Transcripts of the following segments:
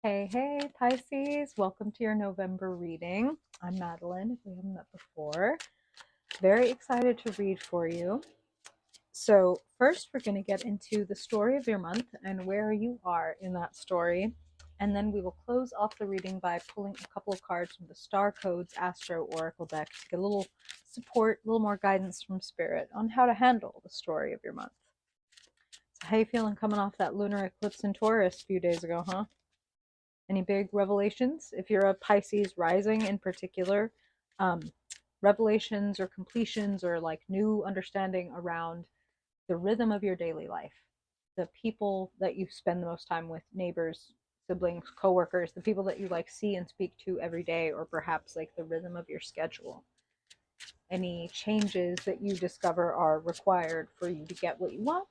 Hey, Pisces. Welcome to your November reading. I'm Madeleine, if we haven't met before. Very excited to read for you. So, first, we're going to get into the story of your month and where you are in that story. And then we will close off the reading by pulling a couple of cards from the Star Codes Astro Oracle deck to get a little support, a little more guidance from Spirit on how to handle the story of your month. So, how you feeling coming off that lunar eclipse in Taurus a few days ago, huh? Any big revelations? If you're a Pisces rising in particular, um, revelations or completions or like new understanding around the rhythm of your daily life, the people that you spend the most time with, neighbors, siblings, coworkers, the people that you like see and speak to every day, or perhaps like the rhythm of your schedule. Any changes that you discover are required for you to get what you want?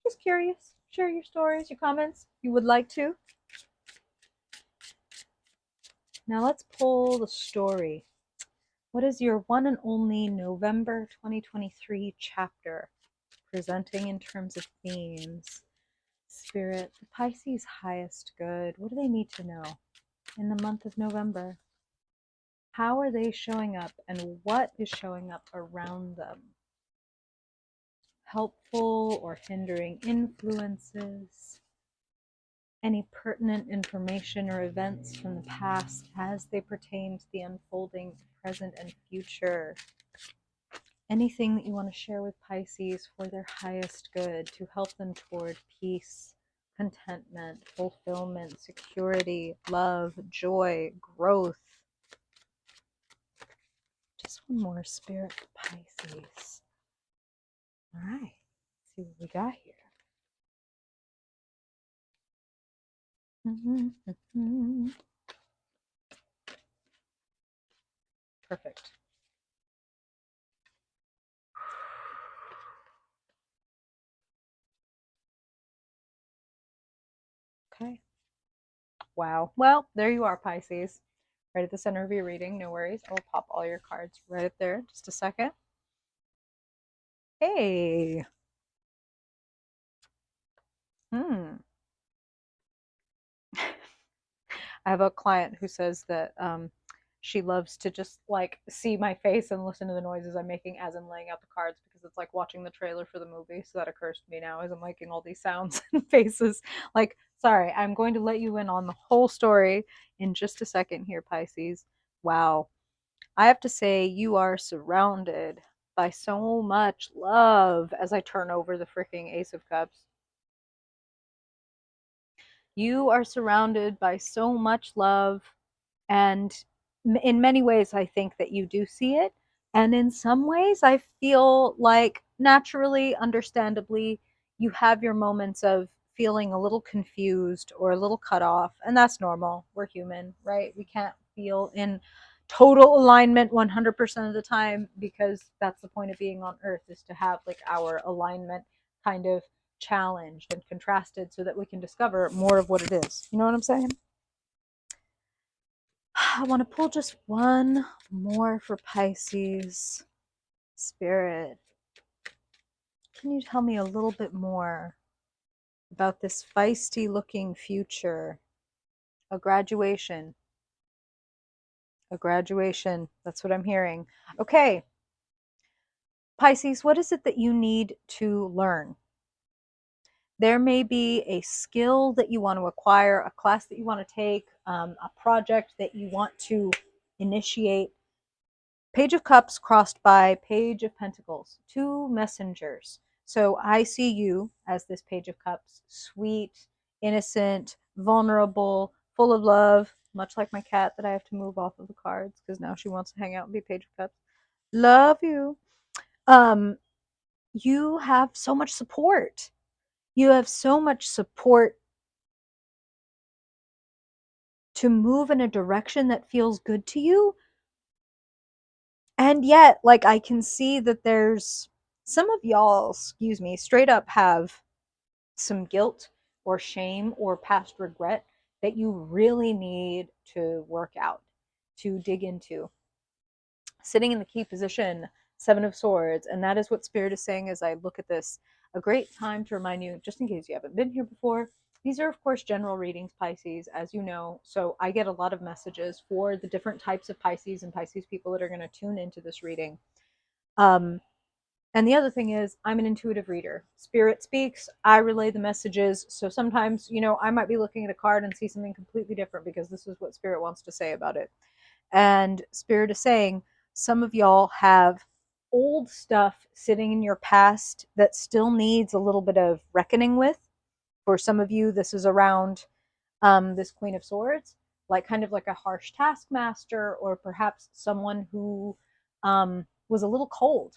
Just curious. Share your stories, your comments. If you would like to. Now let's pull the story. What is your one and only November 2023 chapter presenting in terms of themes? Spirit, the Pisces' highest good. What do they need to know in the month of November? How are they showing up and what is showing up around them? Helpful or hindering influences? Any pertinent information or events from the past as they pertain to the unfolding present and future? Anything that you want to share with Pisces for their highest good to help them toward peace, contentment, fulfillment, security, love, joy, growth. Just one more, Spirit for Pisces. All right, let's see what we got here. Perfect. Okay. Wow. Well, there you are, Pisces. Right at the center of your reading. No worries. I will pop all your cards right up there. Just a second. Hey. Hmm. I have a client who says that she loves to just like see my face and listen to the noises I'm making as I'm laying out the cards because it's like watching the trailer for the movie. So that occurs to me now as I'm making all these sounds and faces. Like, sorry, I'm going to let you in on the whole story in just a second here, Pisces. Wow. I have to say, you are surrounded by so much love as I turn over the freaking Ace of Cups. You are surrounded by so much love, and in many ways, I think that you do see it. And in some ways, I feel like naturally, understandably, you have your moments of feeling a little confused or a little cut off. And that's normal. We're human, right? We can't feel in total alignment 100% of the time because that's the point of being on earth, is to have like our alignment kind of challenged and contrasted so that we can discover more of what it is. You know what I'm saying? I want to pull just one more for Pisces. Spirit, can you tell me a little bit more about this feisty looking future? A graduation. A graduation. That's what I'm hearing. Okay. Pisces, what is it that you need to learn? There may be a skill that you want to acquire, a class that you want to take, a project that you want to initiate. Page of Cups crossed by Page of Pentacles, two messengers. So I see you as this Page of Cups, sweet, innocent, vulnerable, full of love, much like my cat that I have to move off of the cards because now she wants to hang out and be Page of Cups. Love you. Um, you have so much support. You have so much support to move in a direction that feels good to you. And yet, like, I can see that there's some of y'all, excuse me, straight up have some guilt or shame or past regret that you really need to work out, to dig into. Sitting in the key position, Seven of Swords, and that is what Spirit is saying as I look at this. A great time to remind you, just in case you haven't been here before, These are, of course, general readings, Pisces, as you know. So I get a lot of messages for the different types of Pisces and Pisces people that are going to tune into this reading. And the other thing is, I'm an intuitive reader. Spirit speaks, I relay the messages. So sometimes, I might be looking at a card and see something completely different because this is what Spirit wants to say about it. And Spirit is saying, some of y'all have old stuff sitting in your past that still needs a little bit of reckoning with. For some of you, this is around this Queen of Swords, like kind of like a harsh taskmaster, or perhaps someone who was a little cold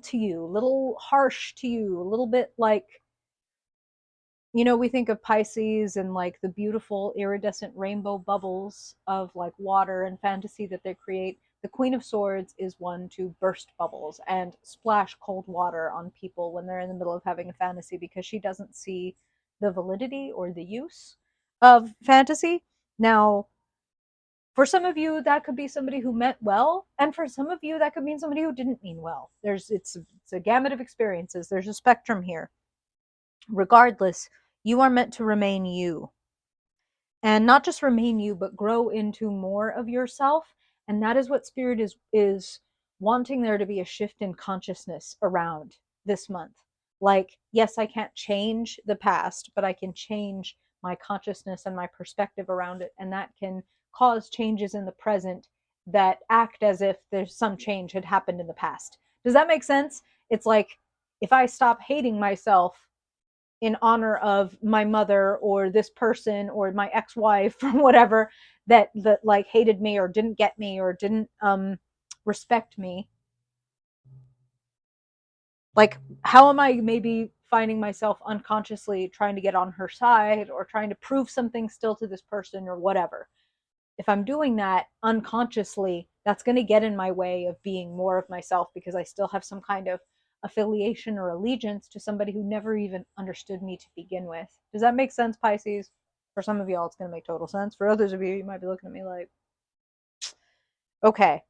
to you, a little harsh to you, a little bit like, we think of Pisces and like the beautiful iridescent rainbow bubbles of like water and fantasy that they create. The Queen of Swords is one to burst bubbles and splash cold water on people when they're in the middle of having a fantasy, because she doesn't see the validity or the use of fantasy. Now, for some of you, that could be somebody who meant well, and for some of you, that could mean somebody who didn't mean well. It's a gamut of experiences. There's a spectrum here. Regardless, you are meant to remain you, and not just remain you, but grow into more of yourself. And that is what Spirit is wanting there to be a shift in consciousness around this month. Like, yes, I can't change the past, but I can change my consciousness and my perspective around it, and that can cause changes in the present that act as if there's some change had happened in the past. Does that make sense? It's like, if I stop hating myself in honor of my mother or this person or my ex-wife or whatever, that like hated me or didn't get me or didn't respect me, like, how am I maybe finding myself unconsciously trying to get on her side or trying to prove something still to this person or whatever? If I'm doing that unconsciously, that's going to get in my way of being more of myself, because I still have some kind of affiliation or allegiance to somebody who never even understood me to begin with. Does that make sense, Pisces? For some of y'all, it's going to make total sense. For others of you, you might be looking at me like, okay,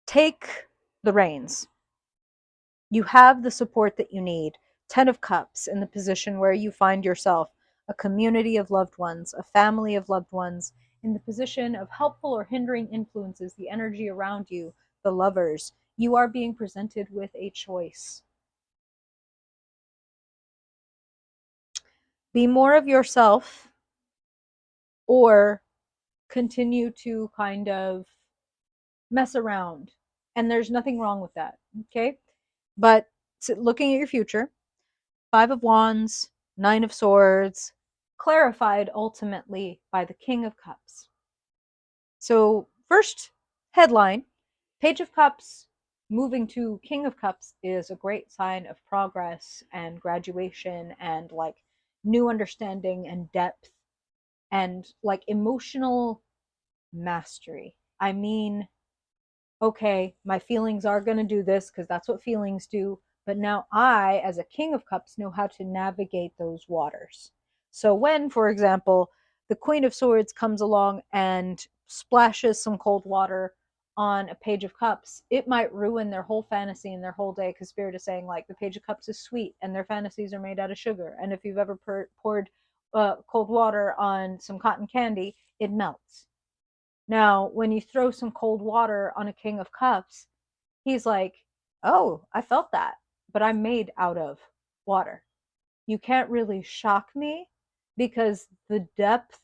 take the reins. You have the support that you need. 10 of Cups in the position where you find yourself, a community of loved ones, a family of loved ones, in the position of helpful or hindering influences, the energy around you, the lovers. You are being presented with a choice. Be more of yourself, or continue to kind of mess around. And there's nothing wrong with that, okay? But looking at your future, 5 of Wands, 9 of Swords, clarified ultimately by the King of Cups. So, first headline, Page of Cups moving to King of Cups is a great sign of progress and graduation and like new understanding and depth and like emotional mastery. I mean, okay, my feelings are going to do this because that's what feelings do. But now I, as a King of Cups, know how to navigate those waters. So when, for example, the Queen of Swords comes along and splashes some cold water on a Page of Cups, it might ruin their whole fantasy and their whole day, because Spirit is saying, like, the Page of Cups is sweet and their fantasies are made out of sugar. And if you've ever poured cold water on some cotton candy, it melts. Now, when you throw some cold water on a King of Cups, he's like, oh, I felt that, but I'm made out of water. You can't really shock me, because the depth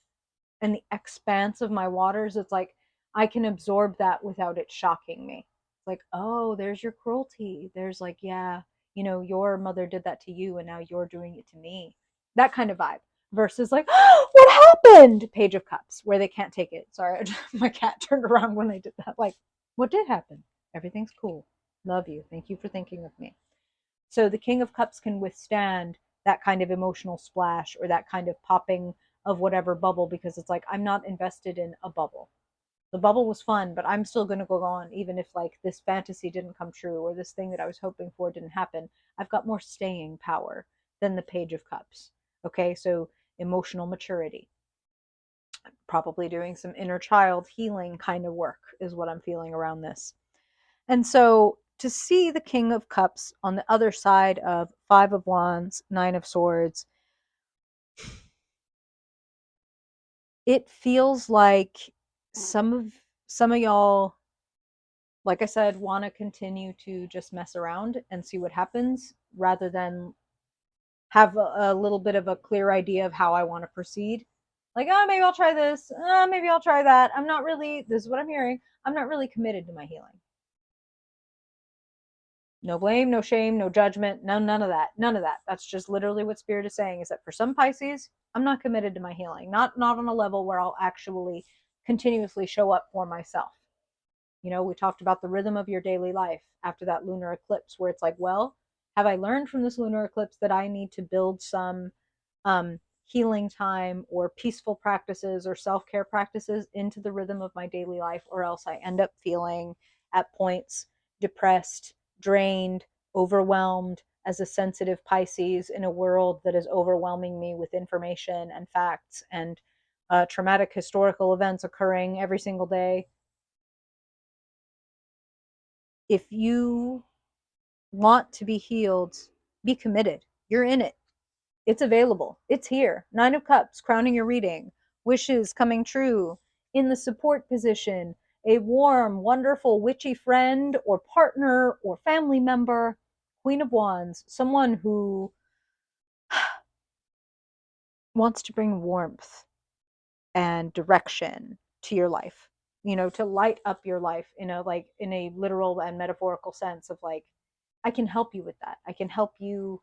and the expanse of my waters, it's like I can absorb that without it shocking me. It's like, oh, there's your cruelty. There's like, yeah, your mother did that to you and now you're doing it to me. That kind of vibe. Versus like, oh, what happened? Page of Cups, where they can't take it. Sorry, my cat turned around when I did that. Like, what did happen? Everything's cool. Love you. Thank you for thinking of me. So the King of Cups can withstand that kind of emotional splash or that kind of popping of whatever bubble, because it's like, I'm not invested in a bubble. The bubble was fun, but I'm still going to go on even if like this fantasy didn't come true or this thing that I was hoping for didn't happen. I've got more staying power than the Page of Cups. Okay, so emotional maturity. Probably doing some inner child healing kind of work is what I'm feeling around this. And so to see the King of Cups on the other side of Five of Wands, Nine of Swords. It feels like some of y'all, like I said, want to continue to just mess around and see what happens rather than have a little bit of a clear idea of how I want to proceed. Like, oh, maybe I'll try this. Maybe I'll try that. I'm not really, this is what I'm hearing, I'm not really committed to my healing. No blame, no shame, no judgment, none of that. None of that. That's just literally what Spirit is saying, is that for some Pisces, I'm not committed to my healing. Not on a level where I'll actually continuously show up for myself. You know, we talked about the rhythm of your daily life after that lunar eclipse, where it's like, well, have I learned from this lunar eclipse that I need to build some healing time or peaceful practices or self care practices into the rhythm of my daily life, or else I end up feeling at points depressed, drained, overwhelmed as a sensitive Pisces in a world that is overwhelming me with information and facts and traumatic historical events occurring every single day. If you want to be healed, be committed. You're in it. It's available. It's here. Nine of Cups, crowning your reading. Wishes coming true. In the support position. A warm, wonderful, witchy friend or partner or family member. Queen of Wands. Someone who wants to bring warmth and direction to your life. You know, to light up your life in a literal and metaphorical sense of like, I can help you with that. I can help you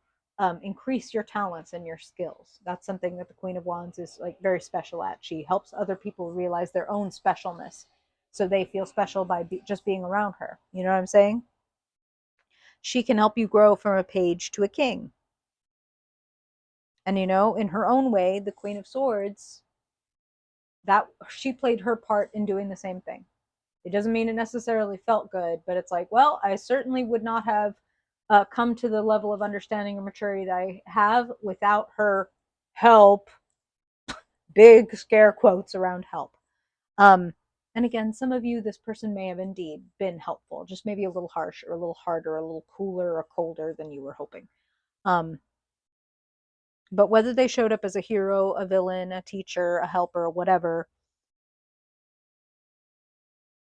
increase your talents and your skills. That's something that the Queen of Wands is like very special at. She helps other people realize their own specialness, so they feel special by just being around her. You know what I'm saying? She can help you grow from a page to a king. And you know, in her own way, the Queen of Swords, that she played her part in doing the same thing. It doesn't mean it necessarily felt good, but it's like, well, I certainly would not have come to the level of understanding or maturity that I have without her help. Big scare quotes around help. Um, and again, some of you, this person may have indeed been helpful, just maybe a little harsh or a little harder, a little cooler or colder than you were hoping. But whether they showed up as a hero, a villain, a teacher, a helper, whatever,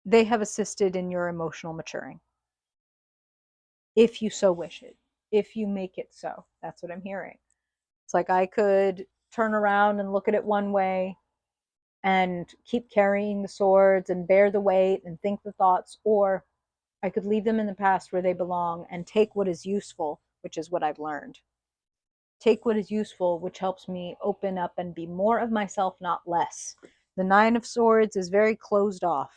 they have assisted in your emotional maturing. If you so wish it, if you make it so. That's what I'm hearing. It's like I could turn around and look at it one way and keep carrying the swords and bear the weight and think the thoughts, or I could leave them in the past where they belong and take what is useful, which is what I've learned. Take what is useful, which helps me open up and be more of myself, not less. The Nine of Swords is very closed off,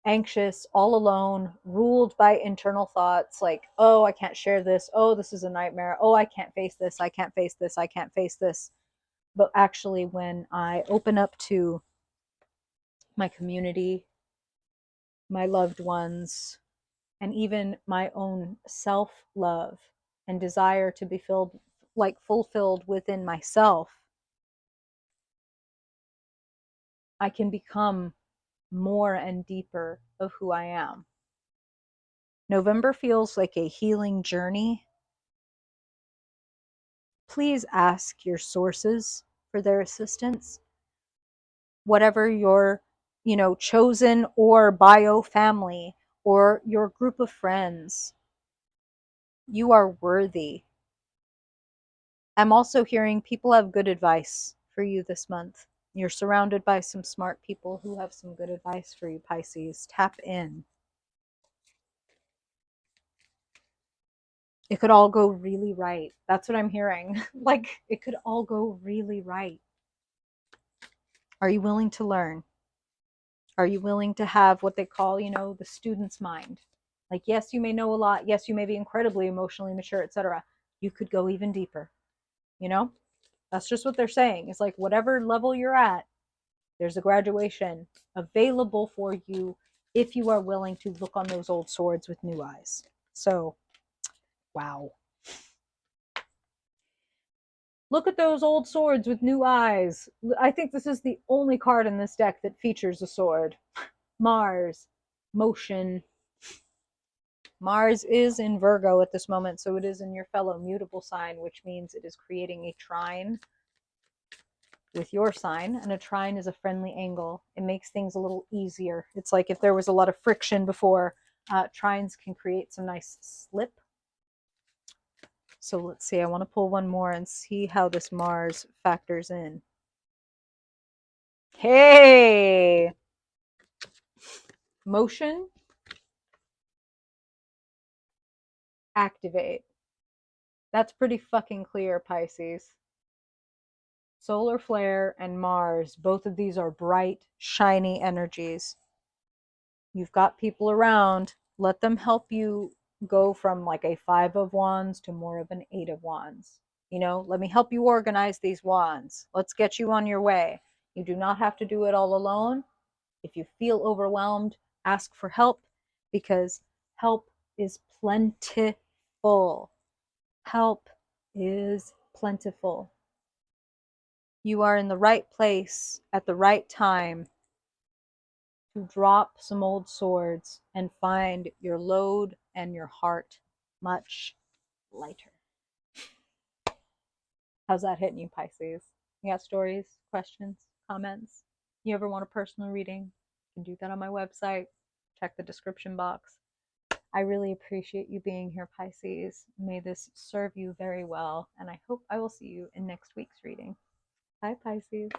anxious, all alone, ruled by internal thoughts like, oh, I can't share this. Oh, this is a nightmare. Oh, I can't face this. I can't face this. I can't face this. But actually, when I open up to my community, my loved ones, and even my own self love and desire to be fulfilled within myself, I can become more and deeper of who I am. November feels like a healing journey. Please ask your sources for their assistance. Whatever your, chosen or bio family or your group of friends, you are worthy. I'm also hearing people have good advice for you this month. You're surrounded by some smart people who have some good advice for you, Pisces. Tap in. It could all go really right. That's what I'm hearing. Like, it could all go really right. Are you willing to learn? Are you willing to have what they call, the student's mind? Like, yes, you may know a lot. Yes, you may be incredibly emotionally mature, etc. You could go even deeper. You know, that's just what they're saying. It's like whatever level you're at, there's a graduation available for you if you are willing to look on those old swords with new eyes. So, wow. Look at those old swords with new eyes. I think this is the only card in this deck that features a sword. Mars, motion, Mars is in Virgo at this moment, so it is in your fellow mutable sign, which means it is creating a trine with your sign, and a trine is a friendly angle. It makes things a little easier. It's like if there was a lot of friction before, trines can create some nice slip. So let's see, I want to pull one more and see how this Mars factors in. Hey! Motion, activate. That's pretty fucking clear, Pisces. Solar flare and Mars, both of these are bright, shiny energies. You've got people around, let them help you go from like a 5 of wands to more of an 8 of wands. Let me help you organize these wands. Let's get you on your way. You do not have to do it all alone. If you feel overwhelmed, ask for help, because help is plentiful. Help is plentiful. You are in the right place at the right time to drop some old swords and find your load and your heart much lighter. How's that hitting you, Pisces? You got stories, questions, comments? You ever want a personal reading? You can do that on my website. Check the description box. I really appreciate you being here, Pisces. May this serve you very well, and I hope I will see you in next week's reading. Bye, Pisces.